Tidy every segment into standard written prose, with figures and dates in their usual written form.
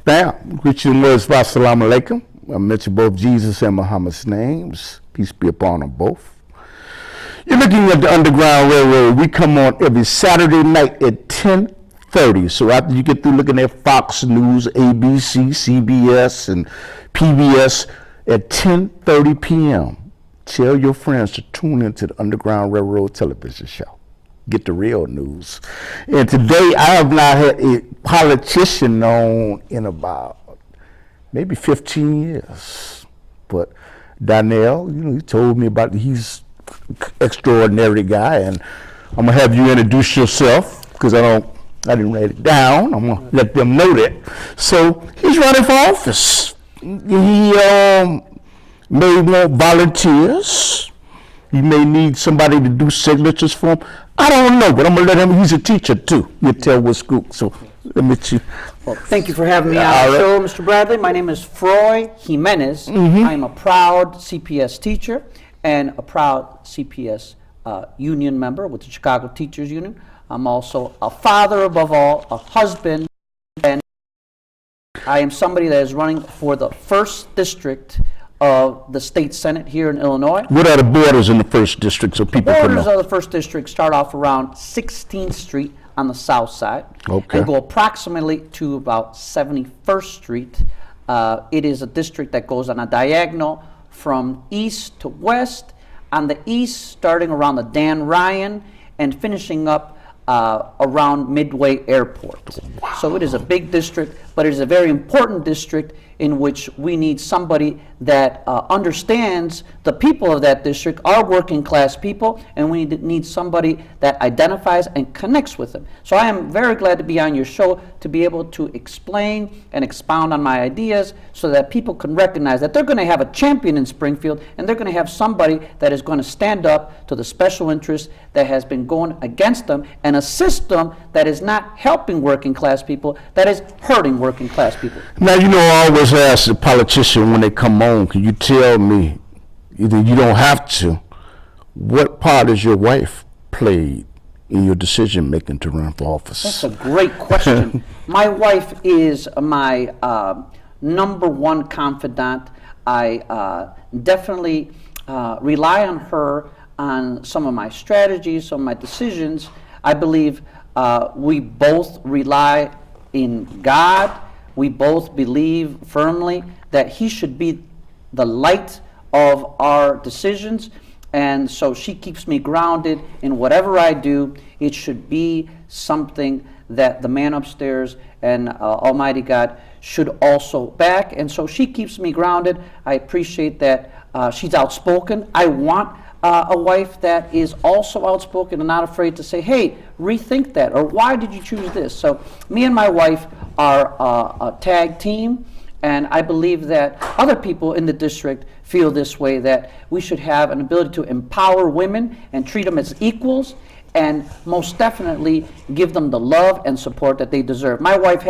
Bam. Greet you in words of Assalamu alaikum. I mention both Jesus and Muhammad's names. Peace be upon them both. You're looking at the Underground Railroad. We come on every Saturday night at 10:30. So after you get through looking at Fox News, ABC, CBS, and PBS at 10:30 p.m., tell your friends to tune into the Underground Railroad television show. Get the real news. And today I have not had a politician on in about maybe 15 years. But Donnell, he told me about he's an extraordinary guy, and I'm gonna have you introduce yourself because I didn't write it down. I'm gonna let them know that. So he's running for office. He may want volunteers. He may need somebody to do signatures for him. I don't know, but I'm going to let him. He's a teacher, too. You tell what school. So let me see. Well, thank you for having me on the show, Mr. Bradley. My name is Froy Jimenez. I am a proud CPS teacher and a proud CPS union member with the Chicago Teachers Union. I'm also a father, above all, a husband, and I am somebody that is running for the 1st District of the State Senate here in Illinois. What are the borders in the 1st District so people can know? The borders of the 1st District start off around 16th Street on the south side and go approximately to about 71st Street. It is a district that goes on a diagonal from east to west. On the east, starting around the Dan Ryan and finishing up around Midway Airport. Wow. So it is a big district, but it is a very important district in which we need somebody that understands the people of that district, our working class people, and we need somebody that identifies and connects with them. So I am very glad to be on your show to be able to explain and expound on my ideas so that people can recognize that they're going to have a champion in Springfield and they're going to have somebody that is going to stand up to the special interest that has been going against them and a system that is not helping working class people, that is hurting working class people. Now, I always ask the politician when they come on, can you tell me, either you don't have to, what part has your wife played in your decision making to run for office? That's a great question. My wife is my number one confidant. I definitely rely on her on some of my strategies, some of my decisions. I believe we both rely in God. We both believe firmly that He should be the light of our decisions. And so she keeps me grounded in whatever I do. It should be something that the man upstairs and Almighty God should also back. And so she keeps me grounded. I appreciate that she's outspoken. I want a wife that is also outspoken and not afraid to say, hey, rethink that, or why did you choose this? So me and my wife are a tag team, and I believe that other people in the district feel this way, that we should have an ability to empower women and treat them as equals, and most definitely give them the love and support that they deserve. My wife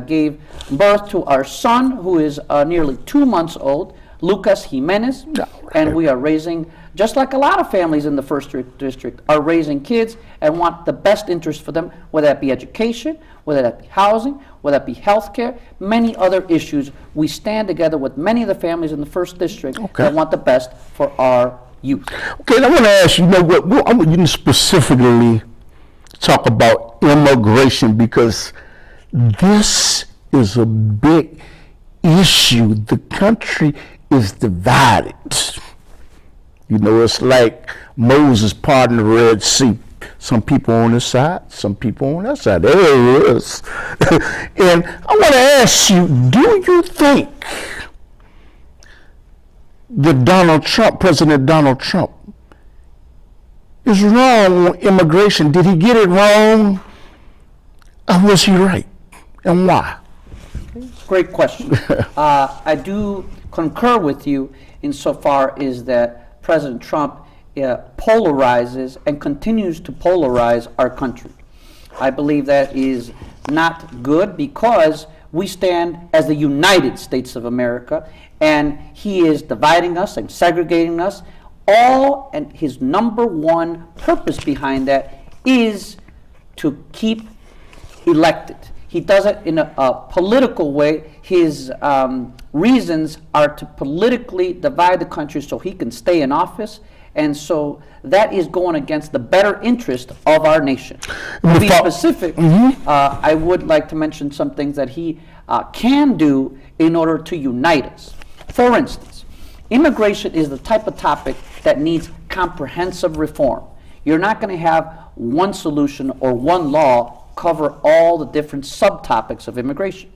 gave birth to our son, who is nearly 2 months old, Lucas Jimenez, and we are raising, just like a lot of families in the 1st District are raising kids and want the best interest for them, whether that be education, whether that be housing, whether that be health care, many other issues. We stand together with many of the families in the 1st District that want the best for our youth. Okay, I want to ask you, I want you to specifically talk about immigration, because this is a big issue. The country is divided. It's like Moses parting the Red Sea. Some people on this side, some people on that side. There it is. And I want to ask you, do you think that President Donald Trump, is wrong on immigration? Did he get it wrong? Or was he right? And why? Great question. I do concur with you insofar as that President Trump polarizes and continues to polarize our country. I believe that is not good, because we stand as the United States of America, and he is dividing us and segregating us. And his number one purpose behind that is to keep elected. He does it in a political way. His reasons are to politically divide the country so he can stay in office. And so that is going against the better interest of our nation. To be specific, I would like to mention some things that he can do in order to unite us. For instance, immigration is the type of topic that needs comprehensive reform. You're not going to have one solution or one law cover all the different subtopics of immigration.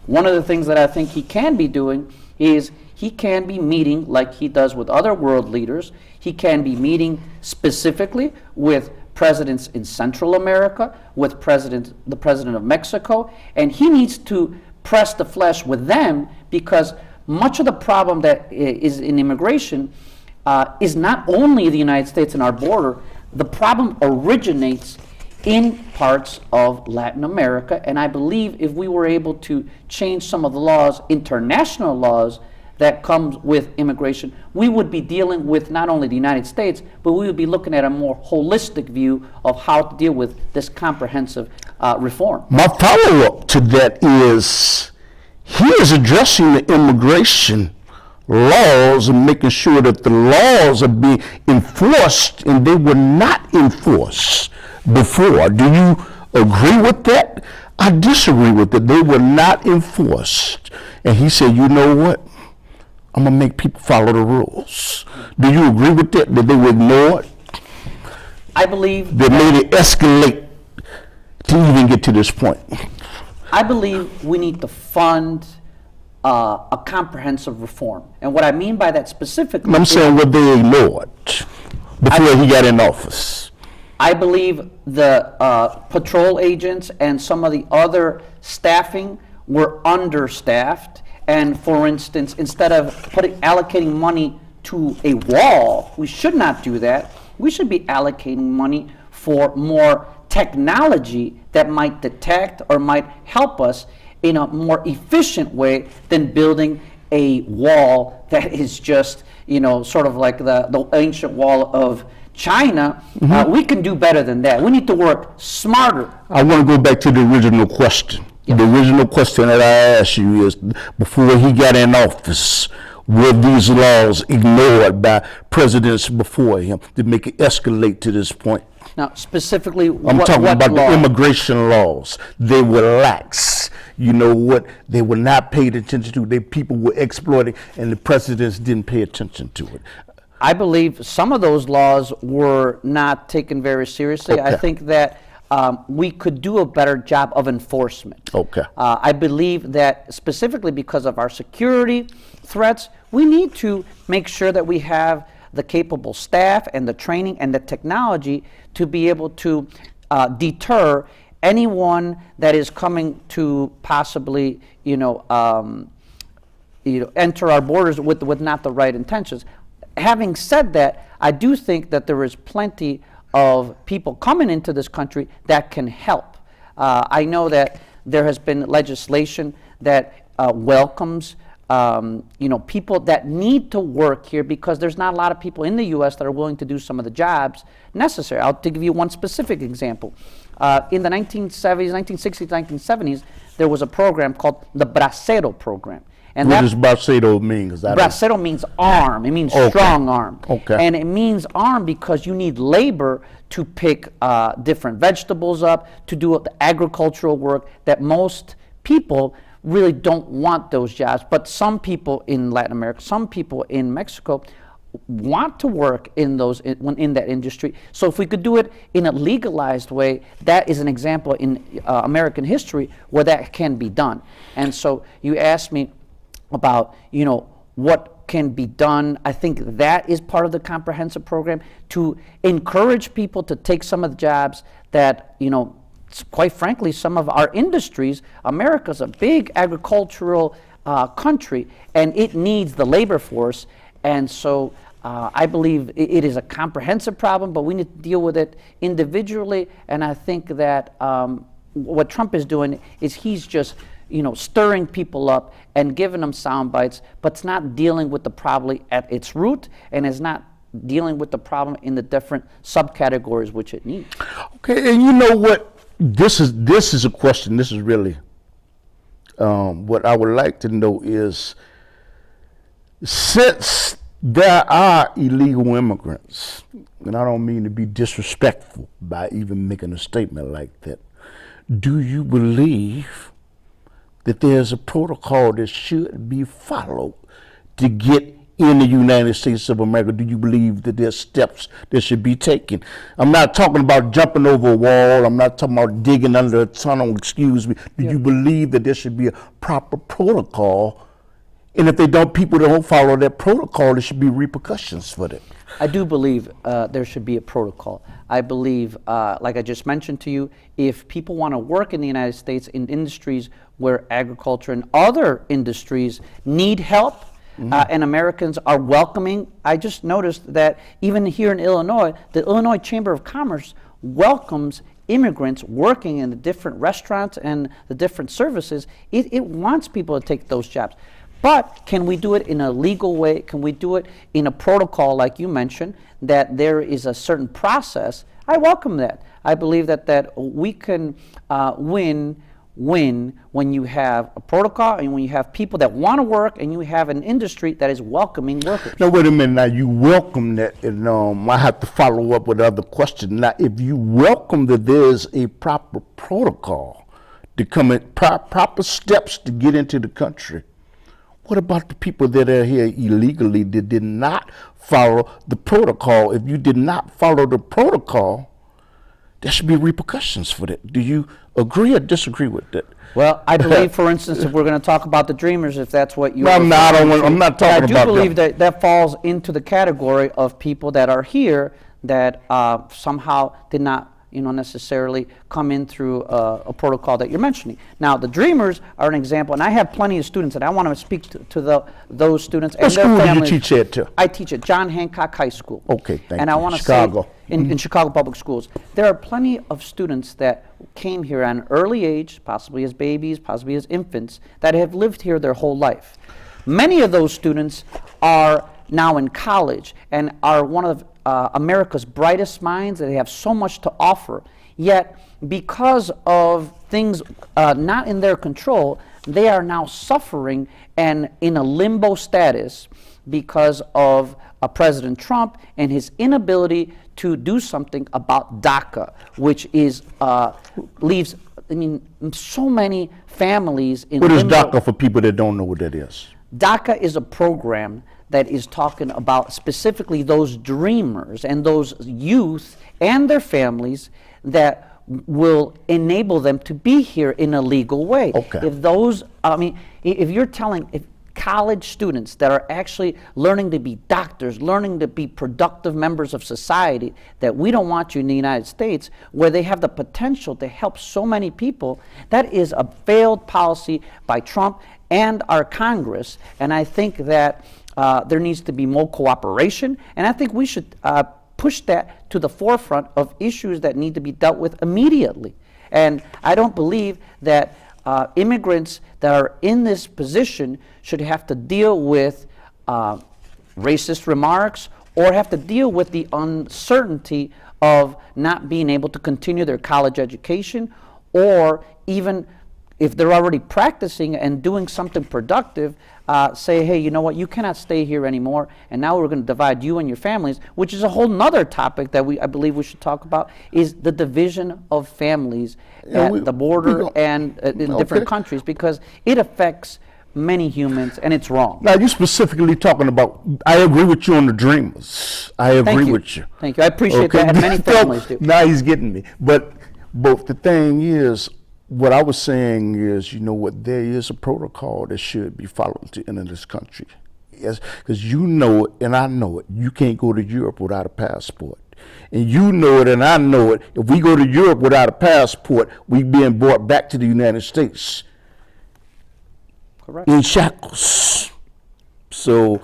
One of the things that I think he can be doing is he can be meeting, like he does with other world leaders, he can be meeting specifically with presidents in Central America, with the president of Mexico, and he needs to press the flesh with them, because much of the problem that is in immigration is not only the United States and our border. The problem originates in parts of Latin America, and I believe if we were able to change some of the laws, international laws, that comes with immigration, we would be dealing with not only the United States, but we would be looking at a more holistic view of how to deal with this comprehensive reform. My follow-up to that is, he is addressing the immigration laws and making sure that the laws are being enforced, and they were not enforced before. Do you agree with that? I disagree with it. They were not enforced. And he said, you know what? I'm going to make people follow the rules. Do you agree with that? That they were ignored? I believe they made it escalate to even get to this point. I believe we need to fund a comprehensive reform. And what I mean by that specifically, I'm saying what they ignored before he got in office. I believe the patrol agents and some of the other staffing were understaffed. And for instance, instead of allocating money to a wall, we should not do that. We should be allocating money for more technology that might detect or might help us in a more efficient way than building a wall that is just, sort of like the ancient wall of China. We can do better than that. We need to work smarter. I want to go back to the original question. Yes. The original question that I asked you is, before he got in office, were these laws ignored by presidents before him to make it escalate to this point? Now, specifically, I'm talking about the immigration laws. They were lax. You know what? They were not paid attention to. People were exploiting, and the presidents didn't pay attention to it. I believe some of those laws were not taken very seriously. Okay. I think that we could do a better job of enforcement. Okay. I believe that specifically because of our security threats, we need to make sure that we have the capable staff and the training and the technology to be able to deter anyone that is coming to possibly, enter our borders with not the right intentions. Having said that, I do think that there is plenty of people coming into this country that can help. I know that there has been legislation that welcomes people that need to work here, because there's not a lot of people in the U.S. that are willing to do some of the jobs necessary. I'll give you one specific example. In the 1960s, 1970s, there was a program called the Bracero program. And what does bracero mean? Bracero means arm. It means strong arm. Okay. And it means arm because you need labor to pick different vegetables up, to do the agricultural work that most people really don't want those jobs. But some people in Latin America, some people in Mexico want to work in that industry. So if we could do it in a legalized way, that is an example in American history where that can be done. And so you asked me about, what can be done. I think that is part of the comprehensive program, to encourage people to take some of the jobs that, quite frankly, some of our industries. America's a big agricultural country, and it needs the labor force. And so I believe it is a comprehensive problem, but we need to deal with it individually. And I think that what Trump is doing is he's just stirring people up and giving them sound bites, but it's not dealing with the problem at its root, and is not dealing with the problem in the different subcategories which it needs. Okay, and you know what? this is a question. This is really what I would like to know is, since there are illegal immigrants, and I don't mean to be disrespectful by even making a statement like that, do you believe that there's a protocol that should be followed to get in the United States of America? Do you believe that there's steps that should be taken? I'm not talking about jumping over a wall. I'm not talking about digging under a tunnel, excuse me. Do you believe that there should be a proper protocol? And if people don't follow that protocol, there should be repercussions for that. I do believe there should be a protocol. I believe, like I just mentioned to you, if people want to work in the United States in industries where agriculture and other industries need help, and Americans are welcoming. I just noticed that even here in Illinois, the Illinois Chamber of Commerce welcomes immigrants working in the different restaurants and the different services. It wants people to take those jobs. But can we do it in a legal way? Can we do it in a protocol, like you mentioned, that there is a certain process? I welcome that. I believe that we can win when you have a protocol and when you have people that want to work and you have an industry that is welcoming workers. Now, wait a minute. Now, you welcome that, and I have to follow up with other questions. Now, if you welcome that there's a proper protocol to come in, proper steps to get into the country, what about the people that are here illegally that did not follow the protocol? If you did not follow the protocol, there should be repercussions for that. Do you agree or disagree with that? Well, I believe, for instance, if we're going to talk about the Dreamers, if that's what you're I'm not talking about I do believe that falls into the category of people that are here that somehow did not necessarily come in through a protocol that you're mentioning. Now, the Dreamers are an example, and I have plenty of students, and I want to speak to those students and their families. What school do you teach at to? I teach at John Hancock High School. Okay, thank you. And I want to Chicago. say, in Chicago Public Schools, there are plenty of students that came here at an early age, possibly as babies, possibly as infants, that have lived here their whole life. Many of those students are now in college and are one of America's brightest minds. They have so much to offer, yet because of things not in their control, they are now suffering and in a limbo status because of President Trump and his inability to do something about DACA, which is leaves so many families in limbo. What is limbo. DACA for people that don't know what that is? DACA is a program that is talking about specifically those dreamers and those youth and their families that will enable them to be here in a legal way. Okay. If you're telling college students that are actually learning to be doctors, learning to be productive members of society, that we don't want you in the United States, where they have the potential to help so many people, that is a failed policy by Trump and our Congress. And I think that there needs to be more cooperation, and I think we should push that to the forefront of issues that need to be dealt with immediately. And I don't believe that immigrants that are in this position should have to deal with racist remarks or have to deal with the uncertainty of not being able to continue their college education, or even if they're already practicing and doing something productive, say, hey, you know what, you cannot stay here anymore, and now we're going to divide you and your families, which is a whole nother topic that I believe we should talk about, is the division of families at the border and in different countries, because it affects many humans, and it's wrong. Now, you're specifically talking about, I agree with you on the Dreamers. I agree with you. Thank you. I appreciate that, and many families do. Now he's getting me. But the thing is, what I was saying is, there is a protocol that should be followed to enter this country. Yes, because you know it and I know it. You can't go to Europe without a passport. And you know it and I know it. If we go to Europe without a passport, we're being brought back to the United States. Correct. In shackles. So,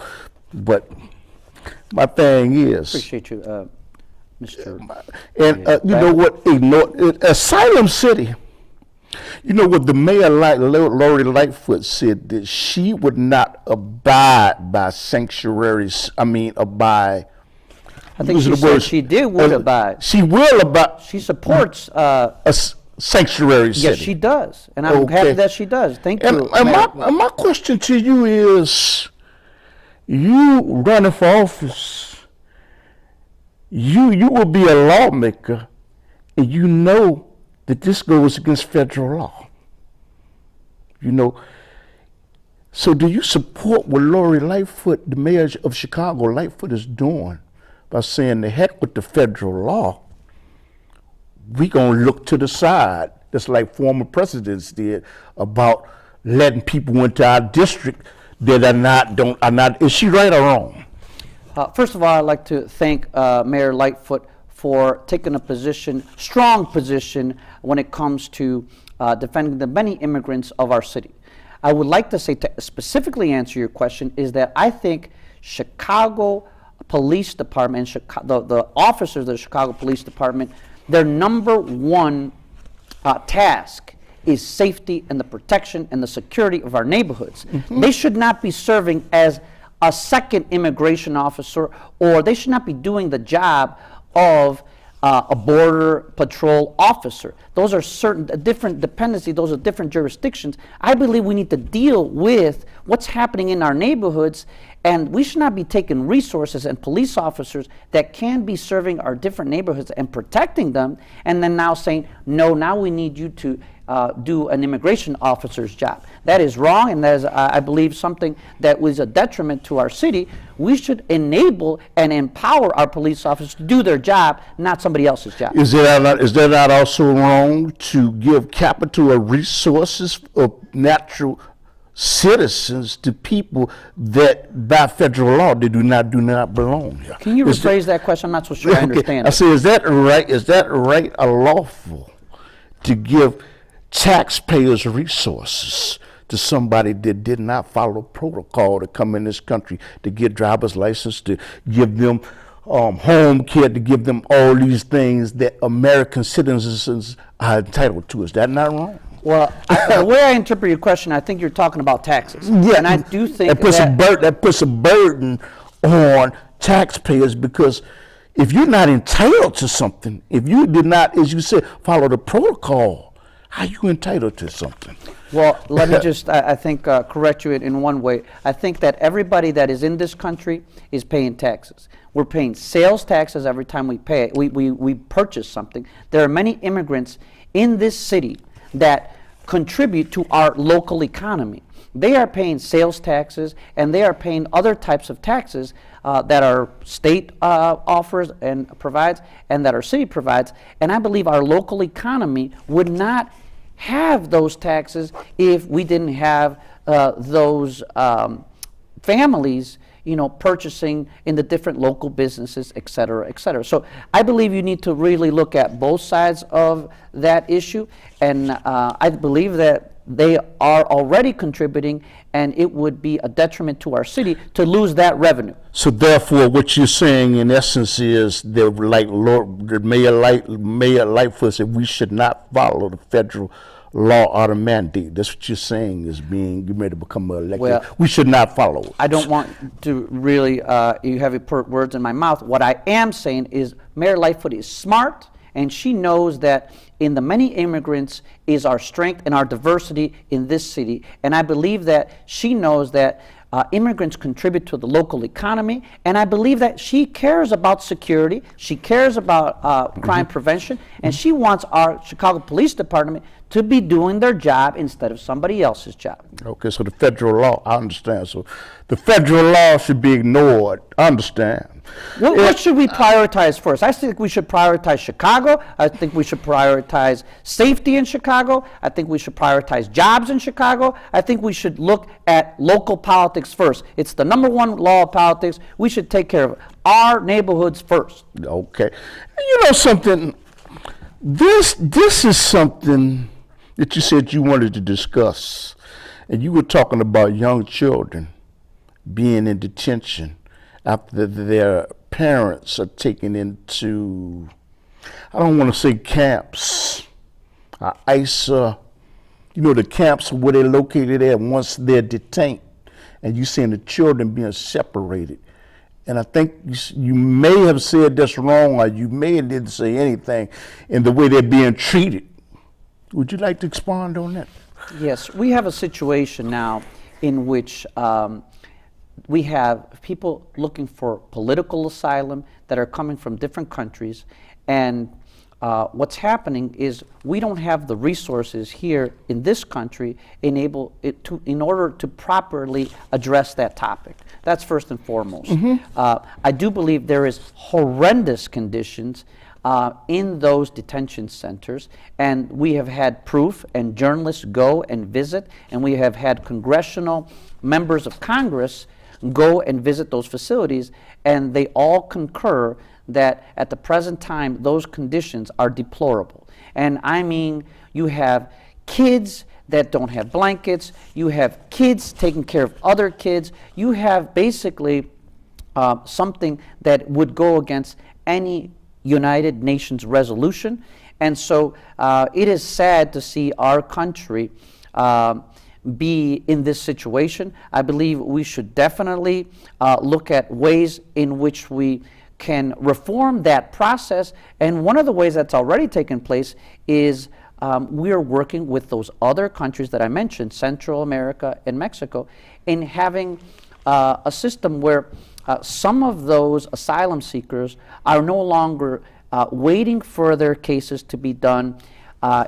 but my thing is, appreciate you, Mr. And you know what? Asylum City. You know what the mayor, Lori Lightfoot, said that she would not abide by sanctuaries. Abide. I think she said she would abide. She will abide. She supports sanctuary city. Yes, she does, and I'm happy that she does. Thank you. And my question to you is, you running for office, you will be a lawmaker, and you know that this goes against federal law. You know, so do you support what Lori Lightfoot, the mayor of Chicago, Lightfoot, is doing by saying, the heck with the federal law, we gonna look to the side, just like former presidents did, about letting people into our district that are not, is she right or wrong? First of all, I'd like to thank Mayor Lightfoot for taking a position, strong position, when it comes to defending the many immigrants of our city. I would like to say, to specifically answer your question, is that I think Chicago Police Department, the officers of the Chicago Police Department, their number one task is safety and the protection and the security of our neighborhoods. Mm-hmm. They should not be serving as a second immigration officer, or they should not be doing the job of a border patrol officer. Those are certain different dependencies, those are different jurisdictions. I believe we need to deal with what's happening in our neighborhoods, and we should not be taking resources and police officers that can be serving our different neighborhoods and protecting them, and then now saying, no, now we need you to do an immigration officer's job. That is wrong, and that is, I believe, something that was a detriment to our city. We should enable and empower our police officers to do their job, not somebody else's job. Is that not also wrong to give capital or resources of natural citizens to people that by federal law they do not belong here? Can you rephrase that question? I'm not so sure I understand. I say, is that right or lawful to give taxpayers' resources to somebody that did not follow protocol to come in this country, to get driver's license, to give them home care, to give them all these things that American citizens are entitled to? Is that not wrong? Well, the way I interpret your question, I think you're talking about taxes. Yeah, and I do think that puts a burden on taxpayers, because if you're not entitled to something, if you did not, as you said, follow the protocol, how are you entitled to something? Well, let me just, I think, correct you in one way. I think that everybody that is in this country is paying taxes. We're paying sales taxes every time we purchase something. There are many immigrants in this city that contribute to our local economy. They are paying sales taxes, and they are paying other types of taxes that our state offers and provides, and that our city provides. And I believe our local economy would not have those taxes if we didn't have those families, purchasing in the different local businesses, et cetera, et cetera. So I believe you need to really look at both sides of that issue, and I believe that they are already contributing, and it would be a detriment to our city to lose that revenue. So therefore, what you're saying in essence is that, like Mayor Lightfoot said, we should not follow the federal law or the mandate. That's what you're saying is being ready to become elected. Well, we should not follow it. I don't want to really, you have put words in my mouth. What I am saying is Mayor Lightfoot is smart, and she knows that in the many immigrants is our strength and our diversity in this city. And I believe that she knows that immigrants contribute to the local economy, and I believe that she cares about security, she cares about crime prevention, and she wants our Chicago Police Department to be doing their job instead of somebody else's job. Okay, so the federal law, I understand. So the federal law should be ignored. I understand. What should we prioritize first? I think we should prioritize Chicago. I think we should prioritize safety in Chicago. I think we should prioritize jobs in Chicago. I think we should look at local politics first. It's the number one law of politics. We should take care of our neighborhoods first. Okay. You know something? This is something that you said you wanted to discuss, and you were talking about young children being in detention after their parents are taken into, I don't want to say camps, ICE, the camps where they're located at once they're detained, and you seeing the children being separated. And I think you may have said this wrong, or you may have didn't say anything in the way they're being treated Would you like to expand on that? Yes, we have a situation now in which we have people looking for political asylum that are coming from different countries, and what's happening is we don't have the resources here in this country in order to properly address that topic. That's first and foremost. I do believe there is horrendous conditions in those detention centers, and we have had proof, and journalists go and visit, and we have had congressional members of Congress go and visit those facilities, and they all concur that at the present time those conditions are deplorable. And I mean, you have kids that don't have blankets, you have kids taking care of other kids, you have basically something that would go against any United Nations resolution. And so it is sad to see our country be in this situation. I believe we should definitely look at ways in which we can reform that process. And one of the ways that's already taken place is we are working with those other countries that I mentioned, Central America and Mexico, in having a system where some of those asylum seekers are no longer waiting for their cases to be done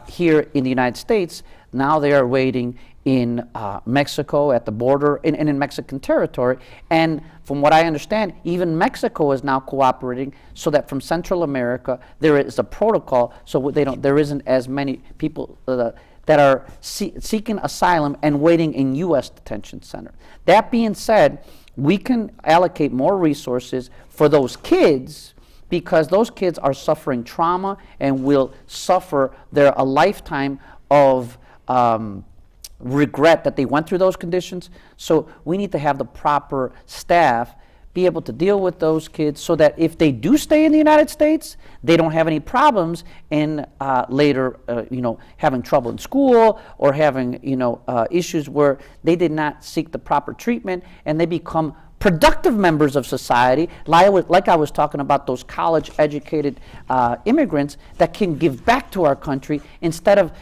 here in the United States. Now they are waiting in Mexico at the border and in Mexican territory. And from what I understand, even Mexico is now cooperating so that from Central America there is a protocol so there isn't as many people that are seeking asylum and waiting in U.S. detention center. That being said, we can allocate more resources for those kids because those kids are suffering trauma and will suffer a lifetime of regret that they went through those conditions. So we need to have the proper staff be able to deal with those kids so that if they do stay in the United States, they don't have any problems in later, having trouble in school or having, issues where they did not seek the proper treatment and they become productive members of society, like I was talking about those college-educated immigrants that can give back to our country instead of,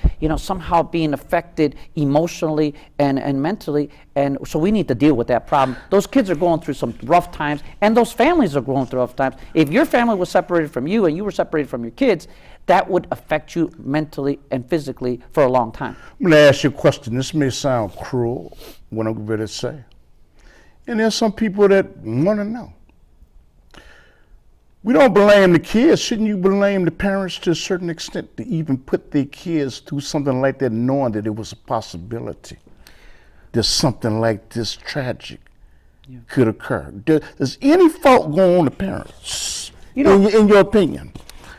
somehow being affected emotionally and mentally. And so we need to deal with that problem. Those kids are going through some rough times, and those families are going through rough times. If your family was separated from you and you were separated from your kids, that would affect you mentally and physically for a long time. I'm going to ask you a question. This may sound cruel, what I'm going to say. And there's some people that want to know. We don't blame the kids. Shouldn't you blame the parents to a certain extent to even put their kids through something like that, knowing that it was a possibility that something like this tragic could occur? Does any fault go on the parents, in your opinion?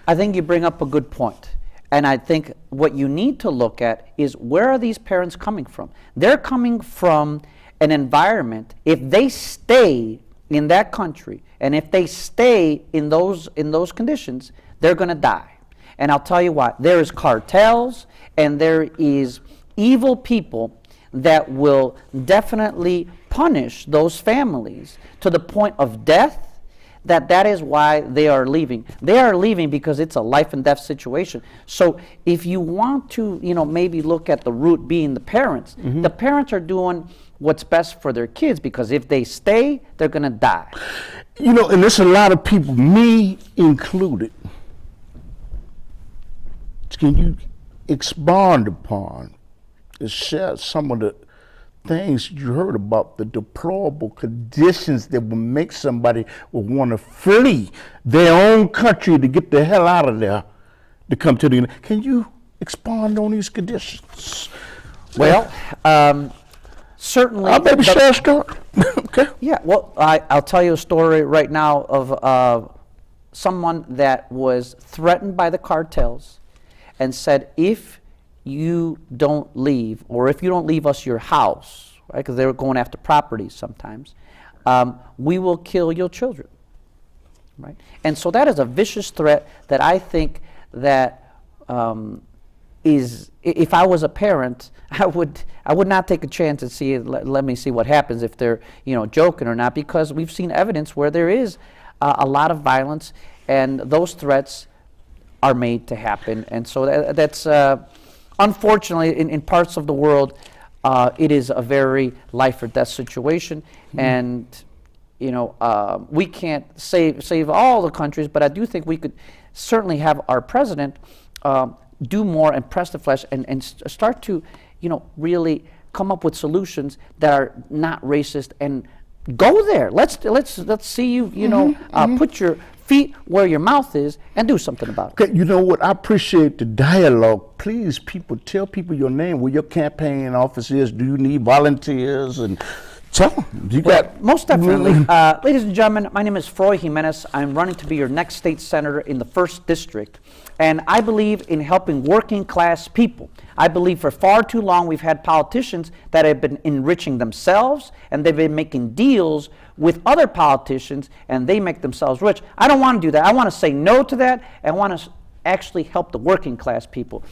I think you bring up a good point. And I think what you need to look at is where are these parents coming from? They're coming from an environment. If they stay in that country and if they stay in those conditions, they're going to die. And I'll tell you what, there is cartels and there is evil people that will definitely punish those families to the point of death. That is why they are leaving. They are leaving because it's a life and death situation. So if you want to, maybe look at the root being the parents, the parents are doing what's best for their kids because if they stay, they're going to die. And there's a lot of people, me included. Can you expand upon and share some of the things you heard about the deplorable conditions that will make somebody want to flee their own country to get the hell out of there to come to the United? Can you expand on these conditions? Well, certainly. I'll maybe share a story. Okay. Yeah, well, I'll tell you a story right now of someone that was threatened by the cartels and said, if you don't leave, or if you don't leave us your house, right, because they were going after properties sometimes, we will kill your children, right? And so that is a vicious threat that I think that is, if I was a parent, I would not take a chance and see, let me see what happens if they're, joking or not, because we've seen evidence where there is a lot of violence and those threats are made to happen. And so that's unfortunately, in parts of the world, it is a very life or death situation, and we can't save all the countries, but I do think we could certainly have our president do more and press the flesh and start to, really come up with solutions that are not racist and go there. Let's see you, put your feet where your mouth is and do something about it. Okay, you know what? I appreciate the dialogue. Please, tell people your name, where your campaign office is. Do you need volunteers? And tell them. Most definitely. Ladies and gentlemen, my name is Froy Jimenez. I'm running to be your next state senator in the 1st District. And I believe in helping working class people. I believe for far too long we've had politicians that have been enriching themselves, and they've been making deals with other politicians, and they make themselves rich. I don't want to do that. I want to say no to that, and I want to actually help the working class people.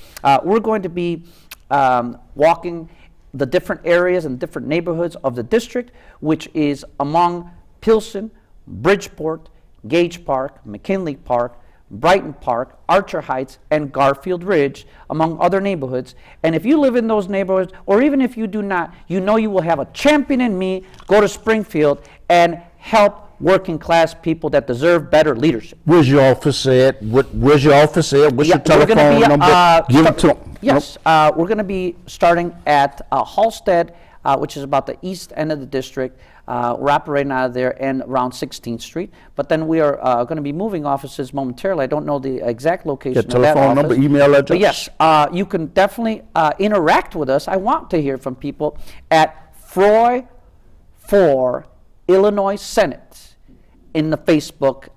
We're going to be walking the different areas and different neighborhoods of the district, which is among Pilsen, Bridgeport, Gage Park, McKinley Park, Brighton Park, Archer Heights, and Garfield Ridge, among other neighborhoods. And if you live in those neighborhoods, or even if you do not, you will have a champion in me. Go to Springfield and help working class people that deserve better leadership. Where's your office at? Where's your office at? What's your telephone number? Give it to them. Yes, we're going to be starting at Halstead, which is about the east end of the district. We're operating out of there and around 16th Street. But then we are going to be moving offices momentarily. I don't know the exact location of that office. Telephone number, email address? But yes, you can definitely interact with us. I want to hear from people at Froy for Illinois Senate in the Facebook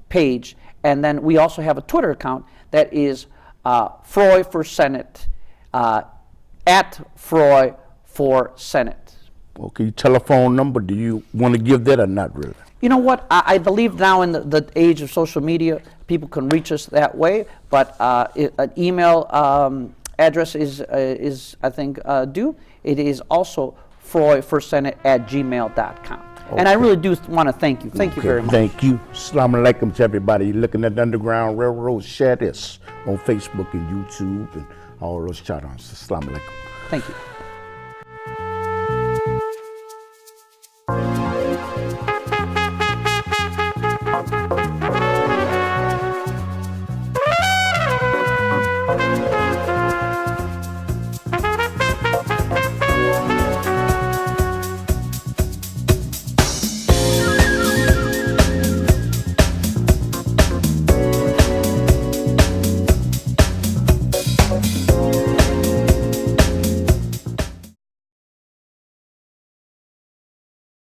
page. And then we also have a Twitter account that is Froy for Senate, at Froy for Senate. Okay, telephone number, do you want to give that or not really? You know what? I believe now in the age of social media, people can reach us that way, but an email address is I think, due. It is also froyforsenate@gmail.com. Okay. And I really do want to thank you. Thank you very much. Thank you. Assalamu alaikum to everybody. You're looking at the Underground Railroad. Share this on Facebook and YouTube and all those channels. Assalamu alaikum. Thank you.